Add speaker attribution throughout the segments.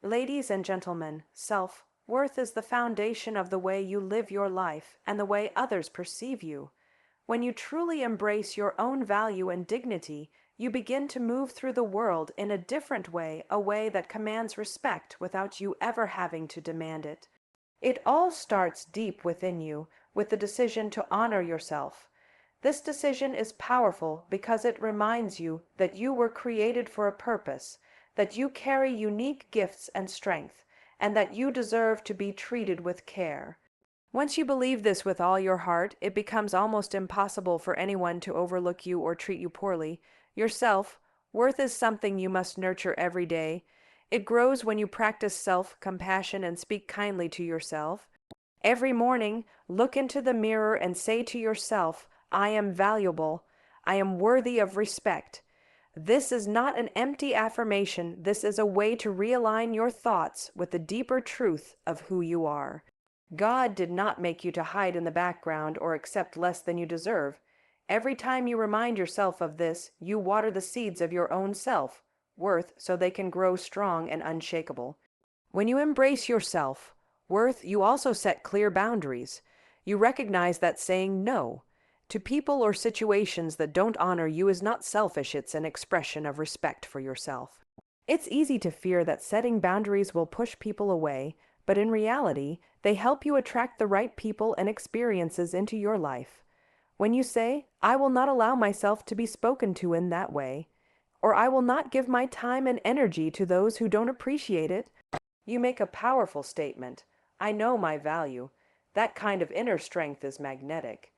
Speaker 1: Ladies and gentlemen, self-worth is the foundation of the way you live your life and the way others perceive you. When you truly embrace your own value and dignity, you begin to move through the world in a different way, a way that commands respect without you ever having to demand it. It all starts deep within you, with the decision to honor yourself. This decision is powerful because it reminds you that you were created for a purpose, that you carry unique gifts and strength, and that you deserve to be treated with care. Once you believe this with all your heart, it becomes almost impossible for anyone to overlook you or treat you poorly. Your self-worth is something you must nurture every day. It grows when you practice self-compassion and speak kindly to yourself. Every morning, look into the mirror and say to yourself, I am valuable. I am worthy of respect. This is not an empty affirmation. This is a way to realign your thoughts with the deeper truth of who you are. God did not make you to hide in the background or accept less than you deserve. Every time you remind yourself of this, you water the seeds of your own self-worth so they can grow strong and unshakable. When you embrace your self-worth, you also set clear boundaries. You recognize that saying no to people or situations that don't honor you is not selfish, it's an expression of respect for yourself. It's easy to fear that setting boundaries will push people away, but in reality, they help you attract the right people and experiences into your life. When you say, I will not allow myself to be spoken to in that way, or I will not give my time and energy to those who don't appreciate it, you make a powerful statement. I know my value. That kind of inner strength is magnetic.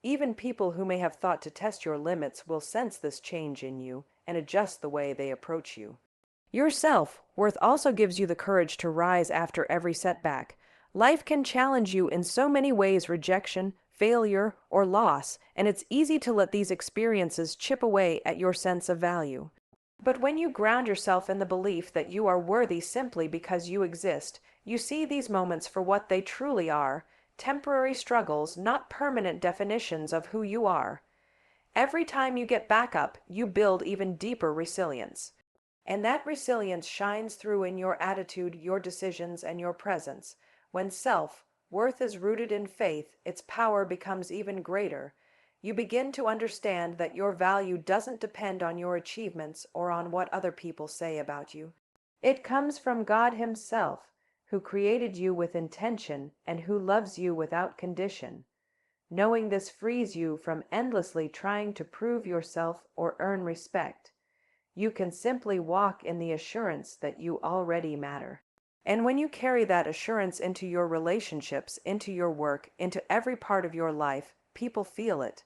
Speaker 1: Even people who may have thought to test your limits will sense this change in you and adjust the way they approach you. Your self-worth also gives you the courage to rise after every setback. Life can challenge you in so many ways: rejection, failure, or loss, and it's easy to let these experiences chip away at your sense of value. But when you ground yourself in the belief that you are worthy simply because you exist, you see these moments for what they truly are: temporary struggles, not permanent definitions of who you are. Every time you get back up, you build even deeper resilience. And that resilience shines through in your attitude, your decisions, and your presence. When self-worth is rooted in faith, its power becomes even greater. You begin to understand that your value doesn't depend on your achievements or on what other people say about you. It comes from God Himself, who created you with intention and who loves you without condition. Knowing this frees you from endlessly trying to prove yourself or earn respect. You can simply walk in the assurance that you already matter. And when you carry that assurance into your relationships, into your work, into every part of your life, people feel it.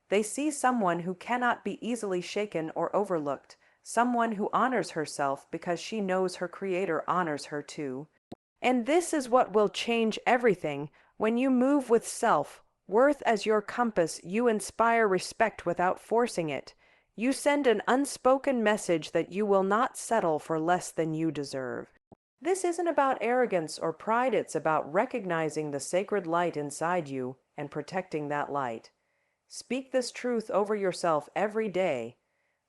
Speaker 1: They see someone who cannot be easily shaken or overlooked, someone who honors herself because she knows her Creator honors her too. And this is what will change everything. When you move with self-worth as your compass, you inspire respect without forcing it. You send an unspoken message that you will not settle for less than you deserve. This isn't about arrogance or pride, it's about recognizing the sacred light inside you and protecting that light. Speak this truth over yourself every day.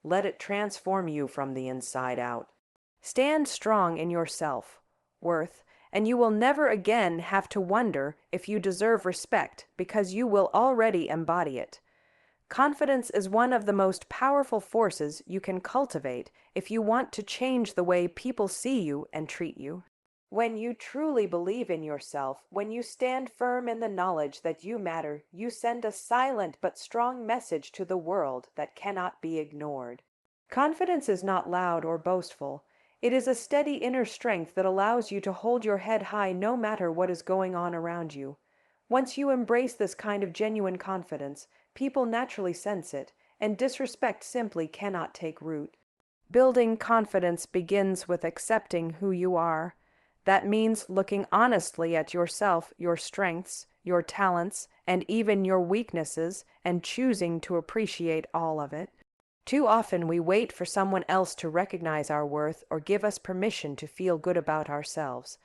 Speaker 1: Let it transform you from the inside out. Stand strong in your self-worth, and you will never again have to wonder if you deserve respect because you will already embody it. Confidence is one of the most powerful forces you can cultivate if you want to change the way people see you and treat you. When you truly believe in yourself, when you stand firm in the knowledge that you matter, you send a silent but strong message to the world that cannot be ignored. Confidence is not loud or boastful. It is a steady inner strength that allows you to hold your head high no matter what is going on around you. Once you embrace this kind of genuine confidence, people naturally sense it, and disrespect simply cannot take root. Building confidence begins with accepting who you are. That means looking honestly at yourself, your strengths, your talents, and even your weaknesses, and choosing to appreciate all of it. Too often we wait for someone else to recognize our worth or give us permission to feel good about ourselves.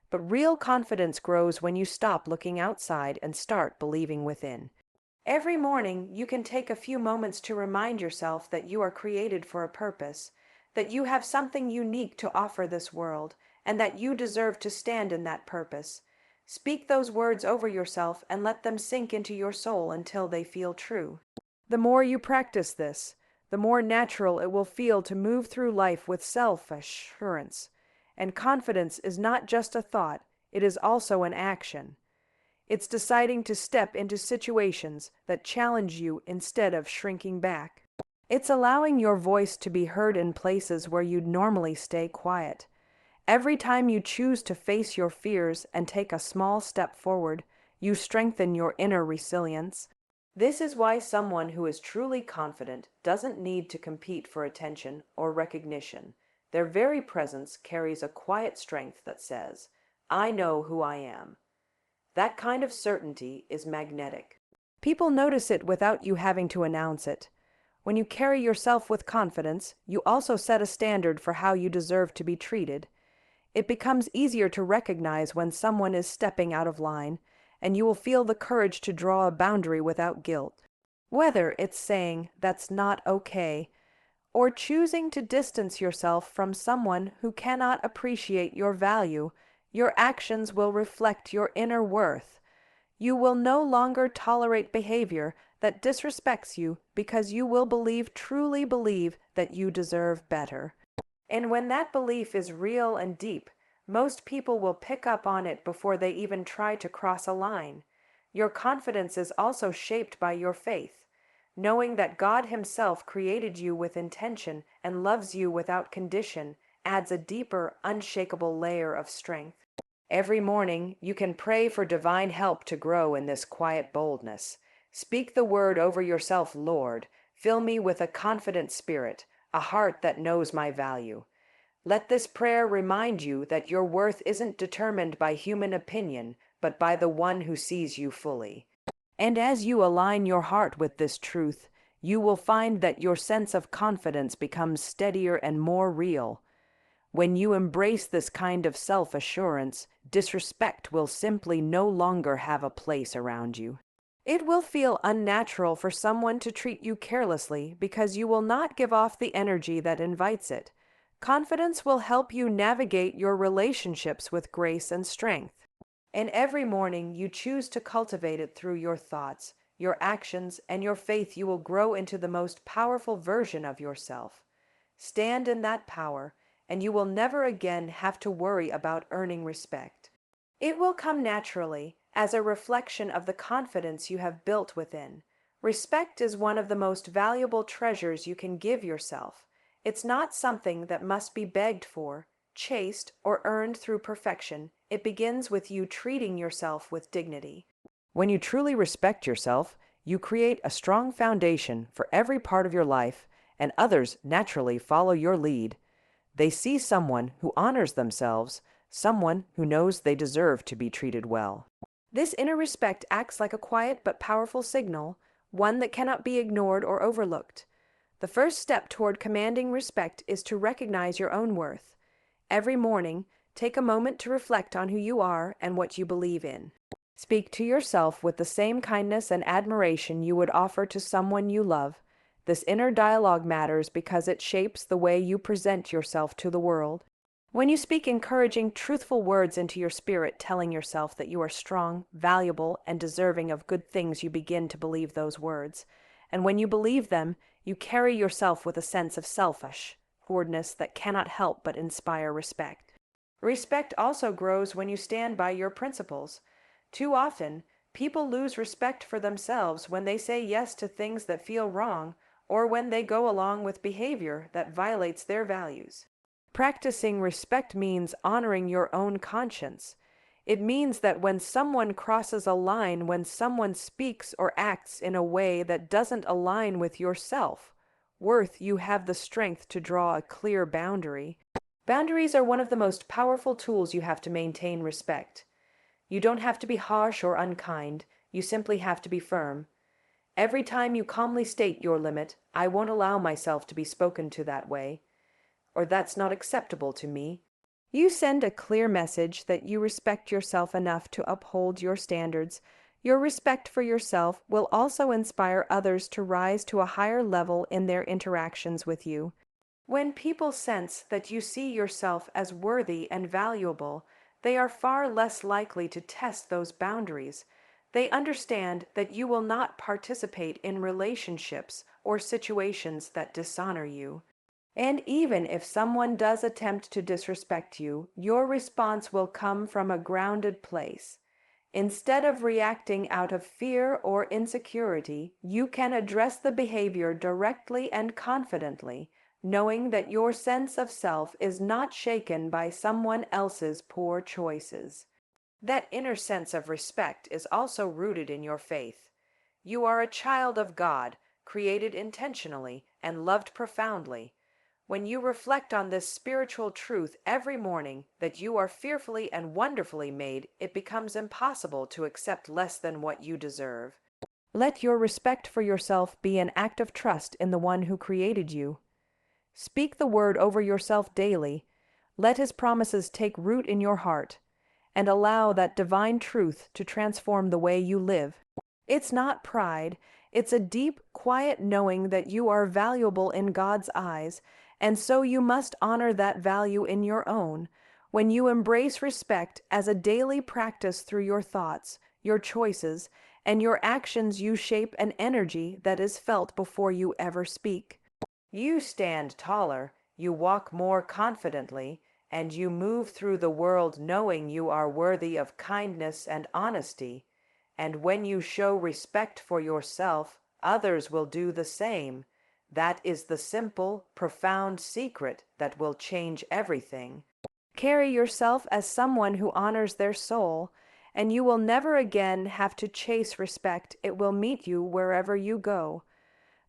Speaker 1: But real confidence grows when you stop looking outside and start believing within. Every morning, you can take a few moments to remind yourself that you are created for a purpose, that you have something unique to offer this world, and that you deserve to stand in that purpose. Speak those words over yourself and let them sink into your soul until they feel true. The more you practice this, the more natural it will feel to move through life with self-assurance. And confidence is not just a thought, it is also an action. It's deciding to step into situations that challenge you instead of shrinking back. It's allowing your voice to be heard in places where you'd normally stay quiet. Every time you choose to face your fears and take a small step forward, you strengthen your inner resilience. This is why someone who is truly confident doesn't need to compete for attention or recognition. Their very presence carries a quiet strength that says, "I know who I am." That kind of certainty is magnetic. People notice it without you having to announce it. When you carry yourself with confidence, you also set a standard for how you deserve to be treated. It becomes easier to recognize when someone is stepping out of line, and you will feel the courage to draw a boundary without guilt. Whether it's saying, "That's not okay," or choosing to distance yourself from someone who cannot appreciate your value, your actions will reflect your inner worth. You will no longer tolerate behavior that disrespects you because you will truly believe that you deserve better. And when that belief is real and deep, most people will pick up on it before they even try to cross a line. Your confidence is also shaped by your faith. Knowing that God Himself created you with intention and loves you without condition adds a deeper, unshakable layer of strength. Every morning, you can pray for divine help to grow in this quiet boldness. Speak the word over yourself, "Lord, fill me with a confident spirit, a heart that knows my value." Let this prayer remind you that your worth isn't determined by human opinion, but by the one who sees you fully. And as you align your heart with this truth, you will find that your sense of confidence becomes steadier and more real. When you embrace this kind of self-assurance, disrespect will simply no longer have a place around you. It will feel unnatural for someone to treat you carelessly because you will not give off the energy that invites it. Confidence will help you navigate your relationships with grace and strength. And every morning you choose to cultivate it through your thoughts, your actions, and your faith, you will grow into the most powerful version of yourself. Stand in that power, and you will never again have to worry about earning respect. It will come naturally as a reflection of the confidence you have built within. Respect is one of the most valuable treasures you can give yourself. It's not something that must be begged for, chased, or earned through perfection. It begins with you treating yourself with dignity. When you truly respect yourself, you create a strong foundation for every part of your life, and others naturally follow your lead. They see someone who honors themselves, someone who knows they deserve to be treated well. This inner respect acts like a quiet but powerful signal, one that cannot be ignored or overlooked. The first step toward commanding respect is to recognize your own worth. Every morning, take a moment to reflect on who you are and what you believe in. Speak to yourself with the same kindness and admiration you would offer to someone you love. This inner dialogue matters because it shapes the way you present yourself to the world. When you speak encouraging, truthful words into your spirit, telling yourself that you are strong, valuable, and deserving of good things, you begin to believe those words. And when you believe them, you carry yourself with a sense of self-assuredness that cannot help but inspire respect. Respect also grows when you stand by your principles. Too often, people lose respect for themselves when they say yes to things that feel wrong, or when they go along with behavior that violates their values. Practicing respect means honoring your own conscience. It means that when someone crosses a line, when someone speaks or acts in a way that doesn't align with your self-worth, you have the strength to draw a clear boundary. Boundaries are one of the most powerful tools you have to maintain respect. You don't have to be harsh or unkind, you simply have to be firm. Every time you calmly state your limit, "I won't allow myself to be spoken to that way," or "that's not acceptable to me," you send a clear message that you respect yourself enough to uphold your standards. Your respect for yourself will also inspire others to rise to a higher level in their interactions with you. When people sense that you see yourself as worthy and valuable, they are far less likely to test those boundaries. They understand that you will not participate in relationships or situations that dishonor you. And even if someone does attempt to disrespect you, your response will come from a grounded place. Instead of reacting out of fear or insecurity, you can address the behavior directly and confidently, knowing that your sense of self is not shaken by someone else's poor choices. That inner sense of respect is also rooted in your faith. You are a child of God, created intentionally and loved profoundly. When you reflect on this spiritual truth every morning, that you are fearfully and wonderfully made, it becomes impossible to accept less than what you deserve. Let your respect for yourself be an act of trust in the one who created you. Speak the word over yourself daily. Let his promises take root in your heart, and allow that divine truth to transform the way you live. It's not pride, it's a deep, quiet knowing that you are valuable in God's eyes, and so you must honor that value in your own. When you embrace respect as a daily practice through your thoughts, your choices, and your actions, you shape an energy that is felt before you ever speak. You stand taller, you walk more confidently, and you move through the world knowing you are worthy of kindness and honesty. And when you show respect for yourself, others will do the same. That is the simple, profound secret that will change everything. Carry yourself as someone who honors their soul, and you will never again have to chase respect. It will meet you wherever you go.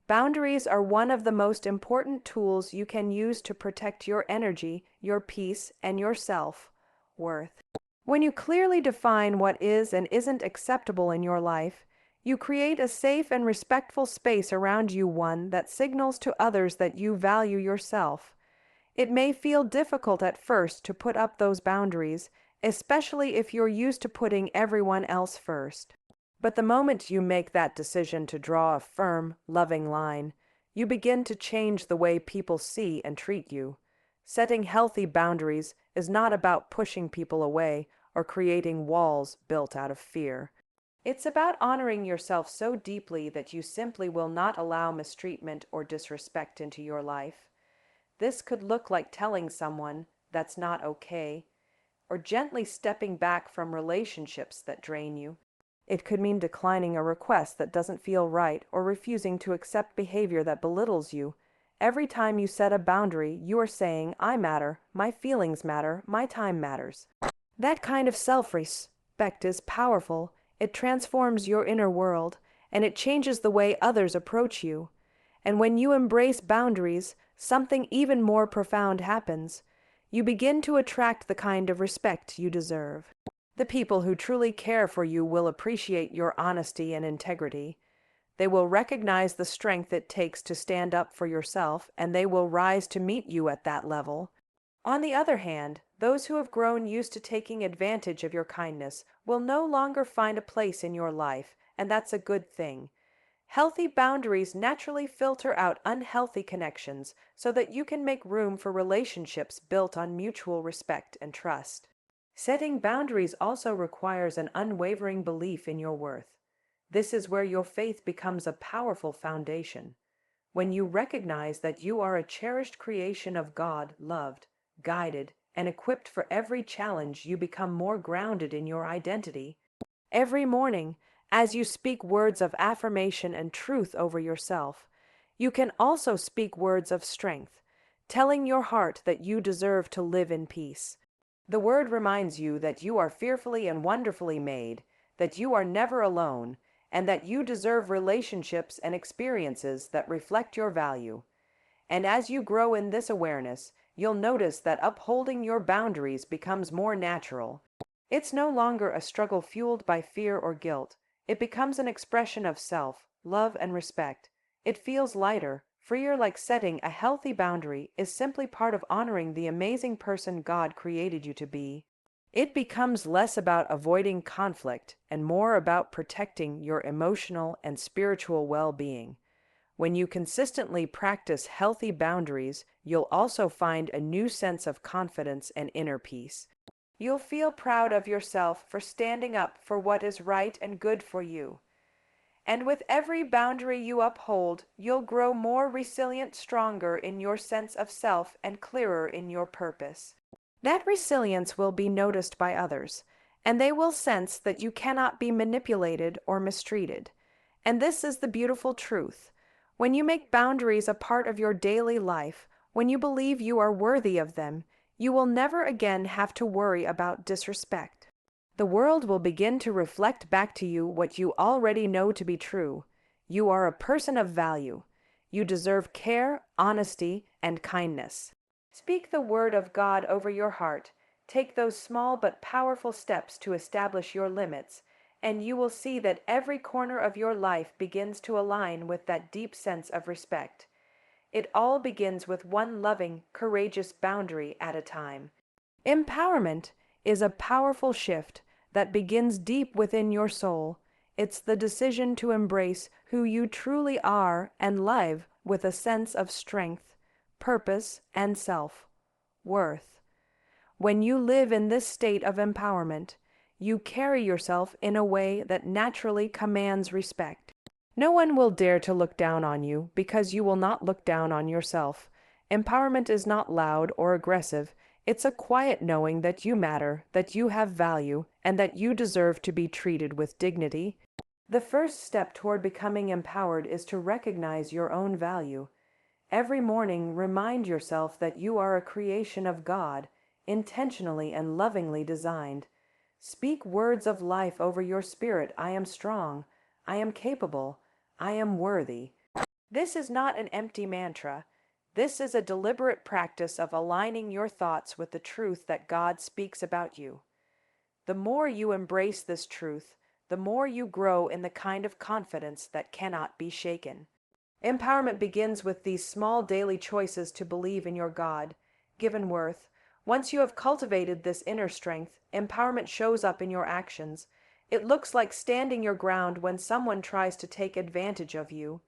Speaker 1: Boundaries are one of the most important tools you can use to protect your energy, your peace, and your self-worth. When you clearly define what is and isn't acceptable in your life, you create a safe and respectful space around you, one that signals to others that you value yourself. It may feel difficult at first to put up those boundaries, especially if you're used to putting everyone else first. But the moment you make that decision to draw a firm, loving line, you begin to change the way people see and treat you. Setting healthy boundaries is not about pushing people away or creating walls built out of fear. It's about honoring yourself so deeply that you simply will not allow mistreatment or disrespect into your life. This could look like telling someone that's not okay, or gently stepping back from relationships that drain you. It could mean declining a request that doesn't feel right or refusing to accept behavior that belittles you. Every time you set a boundary, you are saying, I matter, my feelings matter, my time matters. That kind of self-respect is powerful. It transforms your inner world, and it changes the way others approach you. And when you embrace boundaries, something even more profound happens. You begin to attract the kind of respect you deserve. The people who truly care for you will appreciate your honesty and integrity. They will recognize the strength it takes to stand up for yourself, and they will rise to meet you at that level. On the other hand, those who have grown used to taking advantage of your kindness will no longer find a place in your life, and that's a good thing. Healthy boundaries naturally filter out unhealthy connections so that you can make room for relationships built on mutual respect and trust. Setting boundaries also requires an unwavering belief in your worth. This is where your faith becomes a powerful foundation. When you recognize that you are a cherished creation of God, loved, guided, and equipped for every challenge, you become more grounded in your identity. Every morning, as you speak words of affirmation and truth over yourself, you can also speak words of strength, telling your heart that you deserve to live in peace. The word reminds you that you are fearfully and wonderfully made, that you are never alone, and that you deserve relationships and experiences that reflect your value. And as you grow in this awareness, you'll notice that upholding your boundaries becomes more natural. It's no longer a struggle fueled by fear or guilt. It becomes an expression of self, love, and respect. It feels lighter, freer, like setting a healthy boundary is simply part of honoring the amazing person God created you to be. It becomes less about avoiding conflict and more about protecting your emotional and spiritual well-being. When you consistently practice healthy boundaries, you'll also find a new sense of confidence and inner peace. You'll feel proud of yourself for standing up for what is right and good for you. And with every boundary you uphold, you'll grow more resilient, stronger in your sense of self, and clearer in your purpose. That resilience will be noticed by others, and they will sense that you cannot be manipulated or mistreated. And this is the beautiful truth. When you make boundaries a part of your daily life, when you believe you are worthy of them, you will never again have to worry about disrespect. The world will begin to reflect back to you what you already know to be true. You are a person of value. You deserve care, honesty, and kindness. Speak the word of God over your heart. Take those small but powerful steps to establish your limits, and you will see that every corner of your life begins to align with that deep sense of respect. It all begins with one loving, courageous boundary at a time. Empowerment is a powerful shift that begins deep within your soul. It's the decision to embrace who you truly are and live with a sense of strength, purpose, and self-worth. When you live in this state of empowerment, you carry yourself in a way that naturally commands respect. No one will dare to look down on you because you will not look down on yourself. Empowerment is not loud or aggressive. It's a quiet knowing that you matter, that you have value, and that you deserve to be treated with dignity. The first step toward becoming empowered is to recognize your own value. Every morning, remind yourself that you are a creation of God, intentionally and lovingly designed. Speak words of life over your spirit. I am strong. I am capable. I am worthy. This is not an empty mantra. This is a deliberate practice of aligning your thoughts with the truth that God speaks about you. The more you embrace this truth, the more you grow in the kind of confidence that cannot be shaken. Empowerment begins with these small daily choices to believe in your God-given worth. Once you have cultivated this inner strength, empowerment shows up in your actions. It looks like standing your ground when someone tries to take advantage of you.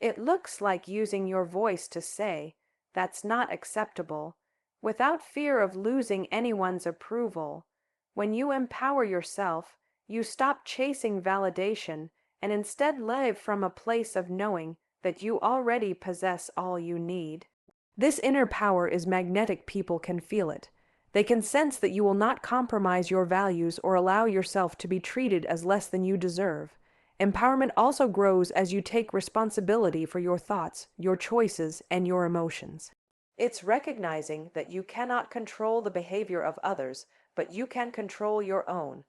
Speaker 1: It looks like using your voice to say, "That's not acceptable," without fear of losing anyone's approval. When you empower yourself, you stop chasing validation and instead live from a place of knowing that you already possess all you need. This inner power is magnetic. People can feel it. They can sense that you will not compromise your values or allow yourself to be treated as less than you deserve. Empowerment also grows as you take responsibility for your thoughts, your choices, and your emotions. It's recognizing that you cannot control the behavior of others, but you can control your own.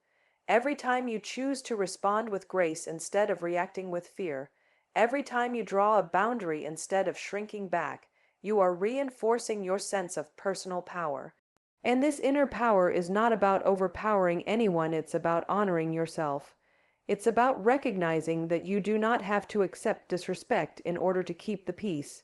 Speaker 1: Every time you choose to respond with grace instead of reacting with fear, every time you draw a boundary instead of shrinking back, you are reinforcing your sense of personal power. And this inner power is not about overpowering anyone, it's about honoring yourself. It's about recognizing that you do not have to accept disrespect in order to keep the peace.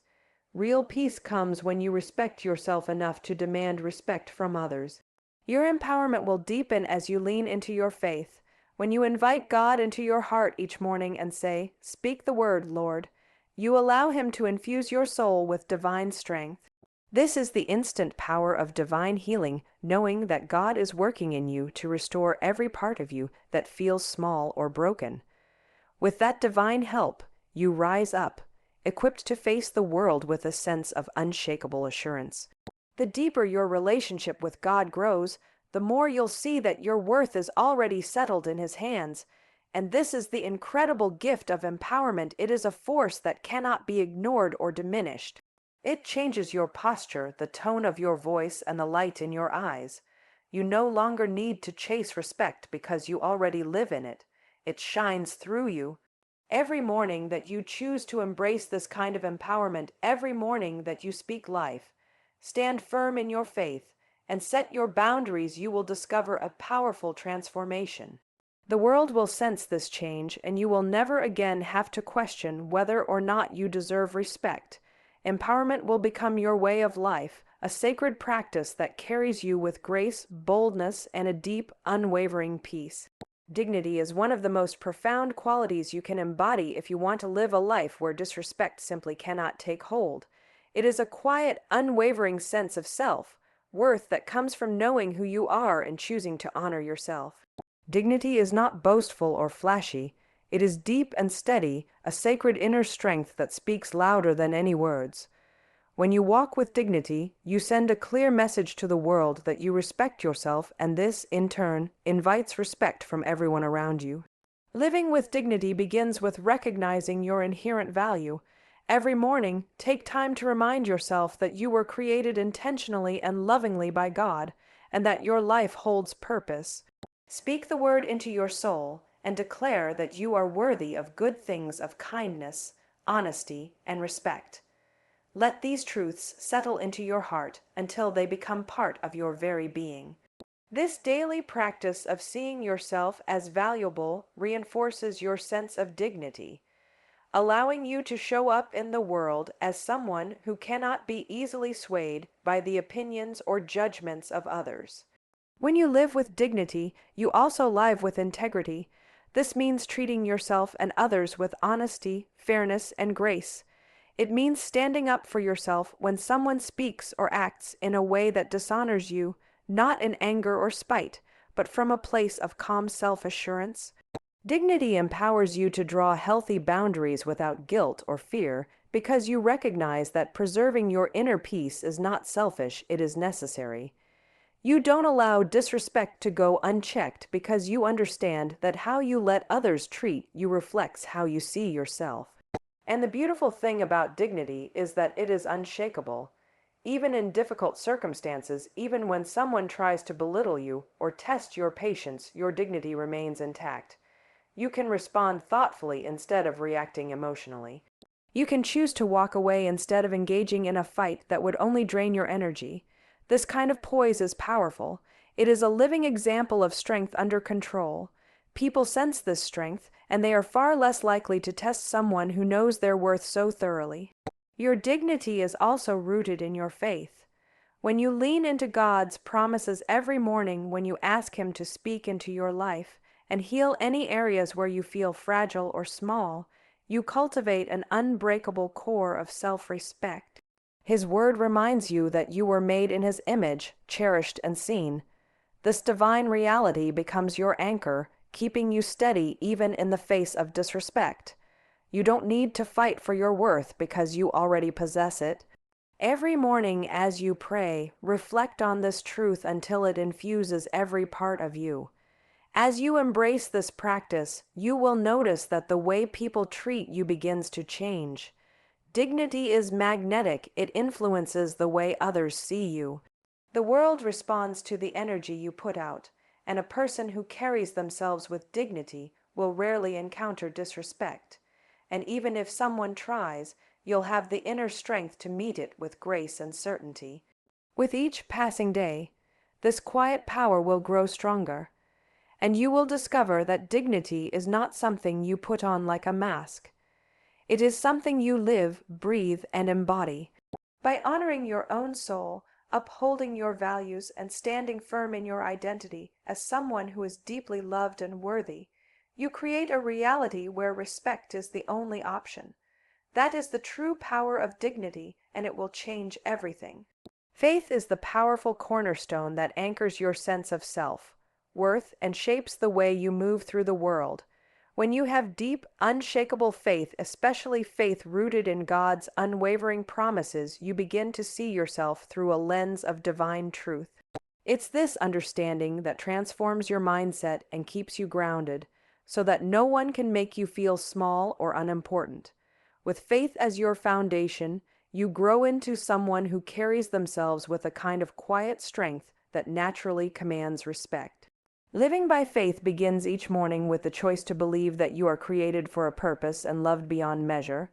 Speaker 1: Real peace comes when you respect yourself enough to demand respect from others. Your empowerment will deepen as you lean into your faith. When you invite God into your heart each morning and say, "Speak the word, Lord," you allow Him to infuse your soul with divine strength. This is the instant power of divine healing, knowing that God is working in you to restore every part of you that feels small or broken. With that divine help, you rise up, equipped to face the world with a sense of unshakable assurance. The deeper your relationship with God grows, the more you'll see that your worth is already settled in His hands. And this is the incredible gift of empowerment. It is a force that cannot be ignored or diminished. It changes your posture, the tone of your voice, and the light in your eyes. You no longer need to chase respect because you already live in it. It shines through you. Every morning that you choose to embrace this kind of empowerment, every morning that you speak life, stand firm in your faith, and set your boundaries, you will discover a powerful transformation. The world will sense this change, and you will never again have to question whether or not you deserve respect. Empowerment will become your way of life, a sacred practice that carries you with grace, boldness, and a deep, unwavering peace. Dignity is one of the most profound qualities you can embody if you want to live a life where disrespect simply cannot take hold. It is a quiet, unwavering sense of self-worth that comes from knowing who you are and choosing to honor yourself. Dignity is not boastful or flashy. It is deep and steady, a sacred inner strength that speaks louder than any words. When you walk with dignity, you send a clear message to the world that you respect yourself, and this, in turn, invites respect from everyone around you. Living with dignity begins with recognizing your inherent value. Every morning, take time to remind yourself that you were created intentionally and lovingly by God, and that your life holds purpose. Speak the word into your soul and declare that you are worthy of good things of kindness, honesty, and respect. Let these truths settle into your heart until they become part of your very being. This daily practice of seeing yourself as valuable reinforces your sense of dignity, allowing you to show up in the world as someone who cannot be easily swayed by the opinions or judgments of others. When you live with dignity, you also live with integrity. This means treating yourself and others with honesty, fairness, and grace. It means standing up for yourself when someone speaks or acts in a way that dishonors you, not in anger or spite, but from a place of calm self-assurance. Dignity empowers you to draw healthy boundaries without guilt or fear, because you recognize that preserving your inner peace is not selfish, it is necessary. You don't allow disrespect to go unchecked because you understand that how you let others treat you reflects how you see yourself. And the beautiful thing about dignity is that it is unshakable. Even in difficult circumstances, even when someone tries to belittle you or test your patience, your dignity remains intact. You can respond thoughtfully instead of reacting emotionally. You can choose to walk away instead of engaging in a fight that would only drain your energy. This kind of poise is powerful. It is a living example of strength under control. People sense this strength, and they are far less likely to test someone who knows their worth so thoroughly. Your dignity is also rooted in your faith. When you lean into God's promises every morning, when you ask Him to speak into your life and heal any areas where you feel fragile or small, you cultivate an unbreakable core of self-respect. His word reminds you that you were made in His image, cherished and seen. This divine reality becomes your anchor, keeping you steady even in the face of disrespect. You don't need to fight for your worth because you already possess it. Every morning as you pray, reflect on this truth until it infuses every part of you. As you embrace this practice, you will notice that the way people treat you begins to change. Dignity is magnetic. It influences the way others see you. The world responds to the energy you put out, and a person who carries themselves with dignity will rarely encounter disrespect. And even if someone tries, you'll have the inner strength to meet it with grace and certainty. With each passing day, this quiet power will grow stronger, and you will discover that dignity is not something you put on like a mask. It is something you live, breathe, and embody. By honoring your own soul, upholding your values, and standing firm in your identity as someone who is deeply loved and worthy, you create a reality where respect is the only option. That is the true power of dignity, and it will change everything. Faith is the powerful cornerstone that anchors your sense of self-worth and shapes the way you move through the world. When you have deep, unshakable faith, especially faith rooted in God's unwavering promises, you begin to see yourself through a lens of divine truth. It's this understanding that transforms your mindset and keeps you grounded, so that no one can make you feel small or unimportant. With faith as your foundation, you grow into someone who carries themselves with a kind of quiet strength that naturally commands respect. Living by faith begins each morning with the choice to believe that you are created for a purpose and loved beyond measure.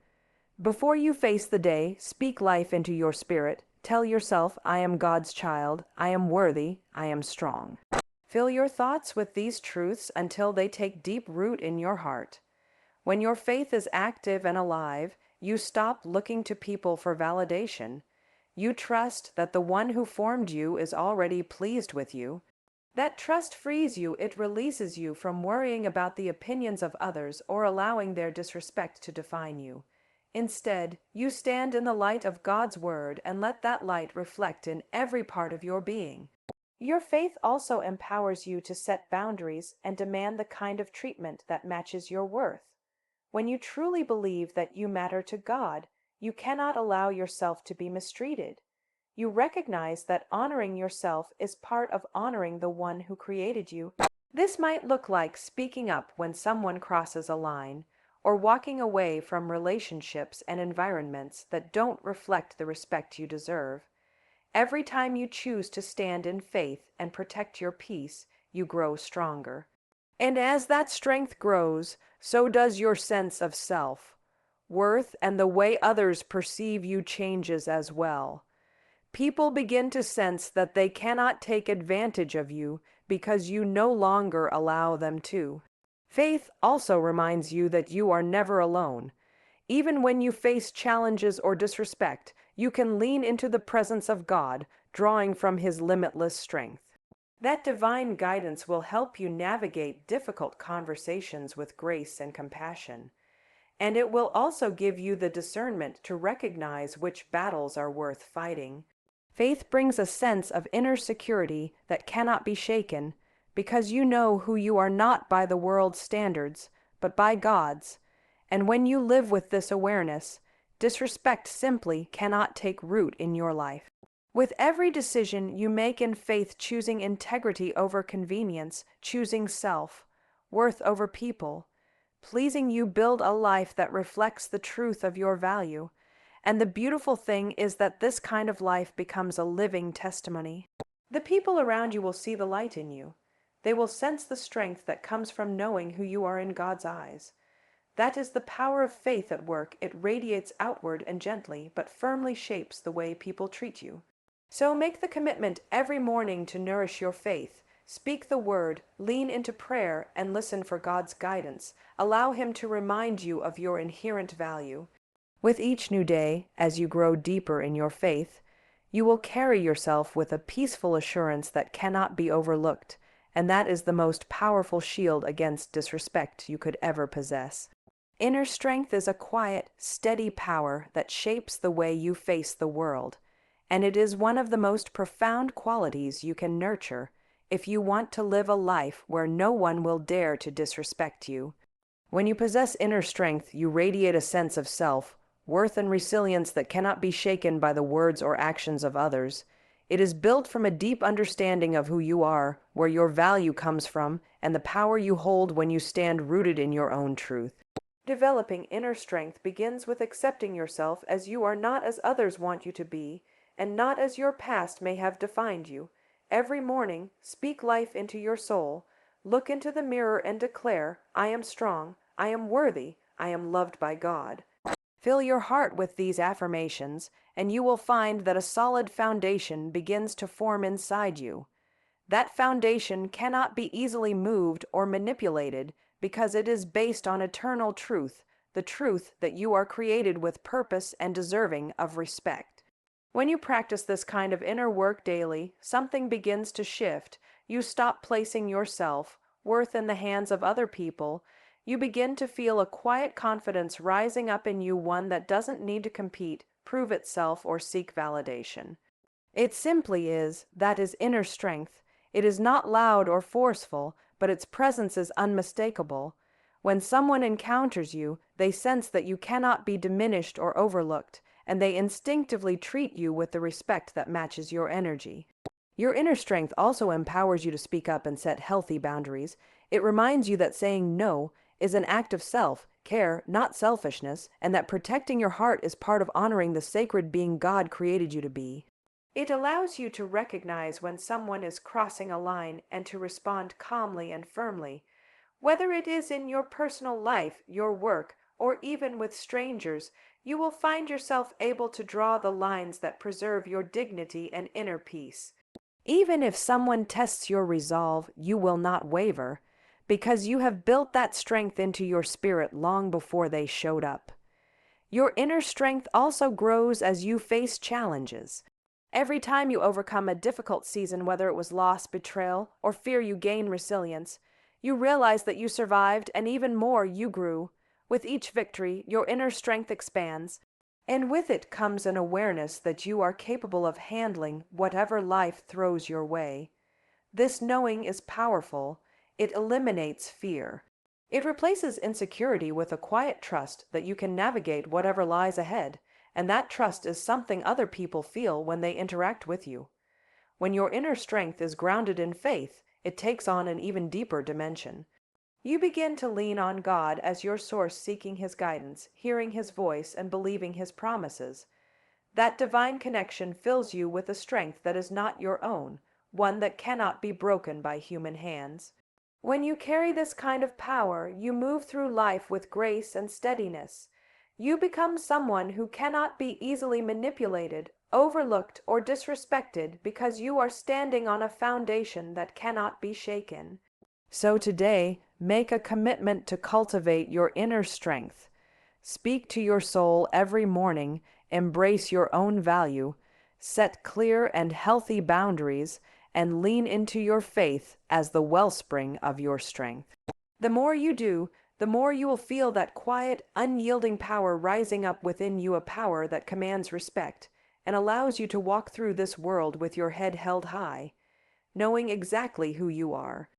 Speaker 1: Before you face the day, speak life into your spirit. Tell yourself, I am God's child, I am worthy, I am strong. Fill your thoughts with these truths until they take deep root in your heart. When your faith is active and alive, you stop looking to people for validation. You trust that the one who formed you is already pleased with you. That trust frees you, it releases you from worrying about the opinions of others or allowing their disrespect to define you. Instead, you stand in the light of God's Word and let that light reflect in every part of your being. Your faith also empowers you to set boundaries and demand the kind of treatment that matches your worth. When you truly believe that you matter to God, you cannot allow yourself to be mistreated. You recognize that honoring yourself is part of honoring the one who created you. This might look like speaking up when someone crosses a line, or walking away from relationships and environments that don't reflect the respect you deserve. Every time you choose to stand in faith and protect your peace, you grow stronger. And as that strength grows, so does your sense of self. Worth and the way others perceive you changes as well. People begin to sense that they cannot take advantage of you because you no longer allow them to. Faith also reminds you that you are never alone. Even when you face challenges or disrespect, you can lean into the presence of God, drawing from His limitless strength. That divine guidance will help you navigate difficult conversations with grace and compassion. And it will also give you the discernment to recognize which battles are worth fighting. Faith brings a sense of inner security that cannot be shaken, because you know who you are not by the world's standards, but by God's. And when you live with this awareness, disrespect simply cannot take root in your life. With every decision you make in faith, choosing integrity over convenience, choosing self, worth over people, pleasing you build a life that reflects the truth of your value. And the beautiful thing is that this kind of life becomes a living testimony. The people around you will see the light in you. They will sense the strength that comes from knowing who you are in God's eyes. That is the power of faith at work. It radiates outward and gently, but firmly shapes the way people treat you. So make the commitment every morning to nourish your faith. Speak the word, lean into prayer, and listen for God's guidance. Allow Him to remind you of your inherent value. With each new day, as you grow deeper in your faith, you will carry yourself with a peaceful assurance that cannot be overlooked, and that is the most powerful shield against disrespect you could ever possess. Inner strength is a quiet, steady power that shapes the way you face the world, and it is one of the most profound qualities you can nurture if you want to live a life where no one will dare to disrespect you. When you possess inner strength, you radiate a sense of self, worth and resilience that cannot be shaken by the words or actions of others. It is built from a deep understanding of who you are, where your value comes from, and the power you hold when you stand rooted in your own truth. Developing inner strength begins with accepting yourself as you are, not as others want you to be, and not as your past may have defined you. Every morning, speak life into your soul. Look into the mirror and declare, I am strong, I am worthy, I am loved by God. Fill your heart with these affirmations, and you will find that a solid foundation begins to form inside you. That foundation cannot be easily moved or manipulated because it is based on eternal truth, the truth that you are created with purpose and deserving of respect. When you practice this kind of inner work daily, something begins to shift. You stop placing your self-worth in the hands of other people. You begin to feel a quiet confidence rising up in you, one that doesn't need to compete, prove itself, or seek validation. It simply is, that is inner strength. It is not loud or forceful, but its presence is unmistakable. When someone encounters you, they sense that you cannot be diminished or overlooked, and they instinctively treat you with the respect that matches your energy. Your inner strength also empowers you to speak up and set healthy boundaries. It reminds you that saying no is an act of self-care, not selfishness, and that protecting your heart is part of honoring the sacred being God created you to be. It allows you to recognize when someone is crossing a line and to respond calmly and firmly. Whether it is in your personal life, your work, or even with strangers, you will find yourself able to draw the lines that preserve your dignity and inner peace. Even if someone tests your resolve, you will not waver, because you have built that strength into your spirit long before they showed up. Your inner strength also grows as you face challenges. Every time you overcome a difficult season, whether it was loss, betrayal, or fear, you gain resilience. You realize that you survived, and even more, you grew. With each victory, your inner strength expands, and with it comes an awareness that you are capable of handling whatever life throws your way. This knowing is powerful. It eliminates fear. It replaces insecurity with a quiet trust that you can navigate whatever lies ahead, and that trust is something other people feel when they interact with you. When your inner strength is grounded in faith, it takes on an even deeper dimension. You begin to lean on God as your source, seeking His guidance, hearing His voice, and believing His promises. That divine connection fills you with a strength that is not your own, one that cannot be broken by human hands. When you carry this kind of power, you move through life with grace and steadiness. You become someone who cannot be easily manipulated, overlooked, or disrespected because you are standing on a foundation that cannot be shaken. So today, make a commitment to cultivate your inner strength. Speak to your soul every morning, embrace your own value, set clear and healthy boundaries, and lean into your faith as the wellspring of your strength. The more you do, the more you will feel that quiet, unyielding power rising up within you, a power that commands respect and allows you to walk through this world with your head held high, knowing exactly who you are,